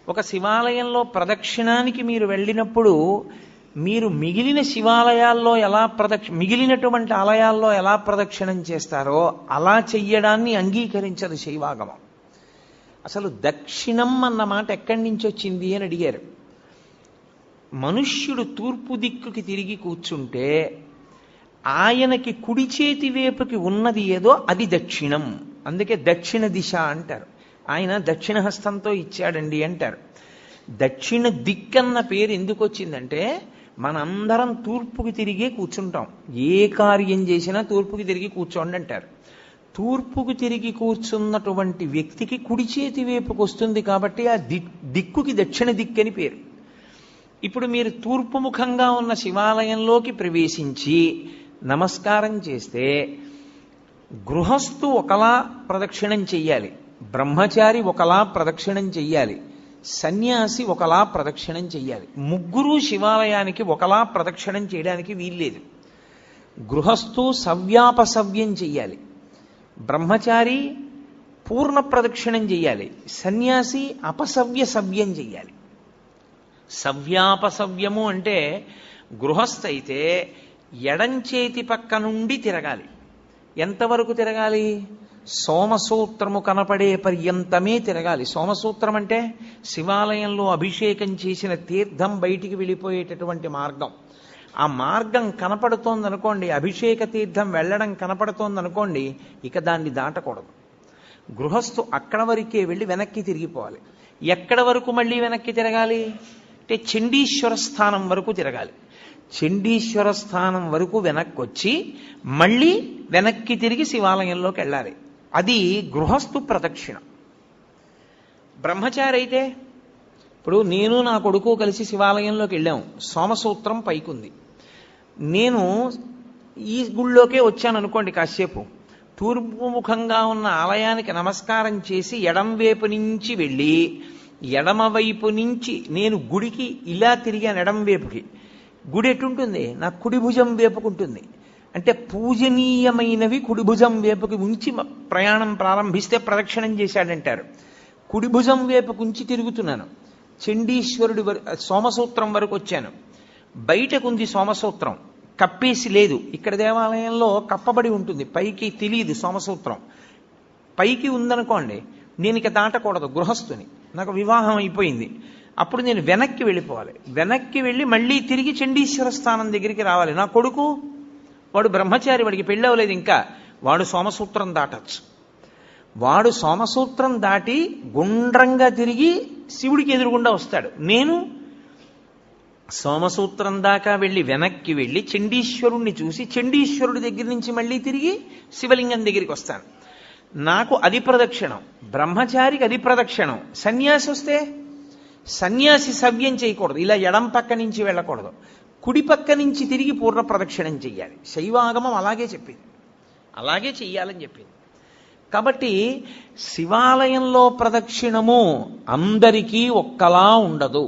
ఒక శివాలయంలో ప్రదక్షిణానికి మీరు వెళ్ళినప్పుడు మీరు మిగిలిన శివాలయాల్లో మిగిలినటువంటి ఆలయాల్లో ఎలా ప్రదక్షిణం చేస్తారో అలా చెయ్యడాన్ని అంగీకరించదు శైవాగమం. అసలు దక్షిణం అన్న మాట ఎక్కడి నుంచి వచ్చింది అని అడిగారు. మనుష్యుడు తూర్పు దిక్కుకి తిరిగి కూర్చుంటే ఆయనకి కుడి చేతి వైపుకి ఉన్నది ఏదో అది దక్షిణం. అందుకే దక్షిణ దిశ అంటారు. ఆయన దక్షిణ హస్తంతో ఇచ్చాడండి అంటారు. దక్షిణ దిక్కన్న పేరు ఎందుకు వచ్చిందంటే మనందరం తూర్పుకి తిరిగే కూర్చుంటాం. ఏ కార్యం చేసినా తూర్పుకి తిరిగి కూర్చోండి అంటారు. తూర్పుకు తిరిగి కూర్చున్నటువంటి వ్యక్తికి కుడి చేతి వైపుకి వస్తుంది కాబట్టి ఆ దిక్కుకి దక్షిణ దిక్కు అని పేరు. ఇప్పుడు మీరు తూర్పు ముఖంగా ఉన్న శివాలయంలోకి ప్రవేశించి నమస్కారం చేస్తే గృహస్థు ఒకలా ప్రదక్షిణం చెయ్యాలి, బ్రహ్మచారి ఒకలా ప్రదక్షిణం చెయ్యాలి, సన్యాసి ఒకలా ప్రదక్షిణం చెయ్యాలి. ముగ్గురు శివాలయానికి ఒకలా ప్రదక్షిణం చేయడానికి వీల్లేదు. గృహస్థు సవ్యాపసవ్యం చెయ్యాలి, బ్రహ్మచారి పూర్ణ ప్రదక్షిణం చెయ్యాలి, సన్యాసి అపసవ్య సవ్యం చెయ్యాలి. సవ్యాపసవ్యము అంటే గృహస్థ అయితే ఎడంచేతి పక్క నుండి తిరగాలి. ఎంతవరకు తిరగాలి? సోమసూత్రము కనపడే పర్యంతమే తిరగాలి. సోమసూత్రం అంటే శివాలయంలో అభిషేకం చేసిన తీర్థం బయటికి వెళ్ళిపోయేటటువంటి మార్గం. ఆ మార్గం కనపడుతోందనుకోండి, అభిషేక తీర్థం వెళ్ళడం కనపడుతోందనుకోండి, ఇక దాన్ని దాటకూడదు. గృహస్థు అక్కడ వరకే వెళ్ళి వెనక్కి తిరిగిపోవాలి. ఎక్కడ వరకు మళ్ళీ వెనక్కి తిరగాలి అంటే చండీశ్వర స్థానం వరకు తిరగాలి. చండీశ్వర స్థానం వరకు వెనక్కి వచ్చి మళ్ళీ వెనక్కి తిరిగి శివాలయంలోకి వెళ్ళాలి. అది గృహస్థు ప్రదక్షిణ. బ్రహ్మచారి అయితే ఇప్పుడు నేను నా కొడుకు కలిసి శివాలయంలోకి వెళ్ళాము. సోమసూత్రం పైకుంది. నేను ఈ గుళ్ళోకే వచ్చాను అనుకోండి, కాసేపు తూర్పు ముఖంగా ఉన్న ఆలయానికి నమస్కారం చేసి ఎడం వైపు నుంచి వెళ్ళి ఎడమవైపు నుంచి నేను గుడికి ఇలా తిరిగాను. ఎడం వైపుకి గుడి ఎటుంటుంది? నా కుడి భుజం వేపుకుంటుంది. అంటే పూజనీయమైనవి కుడి భుజం వేపుకి ఉంచి ప్రయాణం ప్రారంభిస్తే ప్రదక్షిణం చేశాడంటారు. కుడి భుజం వేపుకు ఉంచి తిరుగుతున్నాను. చండీశ్వరుడి సోమసూత్రం వరకు వచ్చాను. బయటకుంది సోమసూత్రం, కప్పేసి లేదు. ఇక్కడ దేవాలయంలో కప్పబడి ఉంటుంది, పైకి తెలియదు సోమసూత్రం. పైకి ఉందనుకోండి, నేను ఇక దాటకూడదు గృహస్థుని, నాకు వివాహం అయిపోయింది. అప్పుడు నేను వెనక్కి వెళ్ళిపోవాలి. వెనక్కి వెళ్ళి మళ్ళీ తిరిగి చండీశ్వర స్థానం దగ్గరికి రావాలి. నా కొడుకు వాడు బ్రహ్మచారి, వాడికి పెళ్ళి అవ్వలేదు ఇంకా, వాడు సోమసూత్రం దాటచ్చు. వాడు సోమసూత్రం దాటి గుండ్రంగా తిరిగి శివుడికి ఎదురుగుండా వస్తాడు. నేను సోమసూత్రం దాకా వెళ్ళి వెనక్కి వెళ్ళి చండీశ్వరుణ్ణి చూసి చండీశ్వరుడి దగ్గర నుంచి మళ్ళీ తిరిగి శివలింగం దగ్గరికి వస్తాను. నాకు అది ప్రదక్షిణం, బ్రహ్మచారికి అది ప్రదక్షిణం. సన్యాసి వస్తే సన్యాసి సవ్యం చేయకూడదు, ఇలా ఎడం పక్క నుంచి వెళ్ళకూడదు, కుడి పక్క నుంచి తిరిగి పూర్ణ ప్రదక్షిణం చెయ్యాలి. శైవాగమం అలాగే చెప్పింది, అలాగే చెయ్యాలని చెప్పింది. కాబట్టి శివాలయంలో ప్రదక్షిణము అందరికీ ఒక్కలా ఉండదు.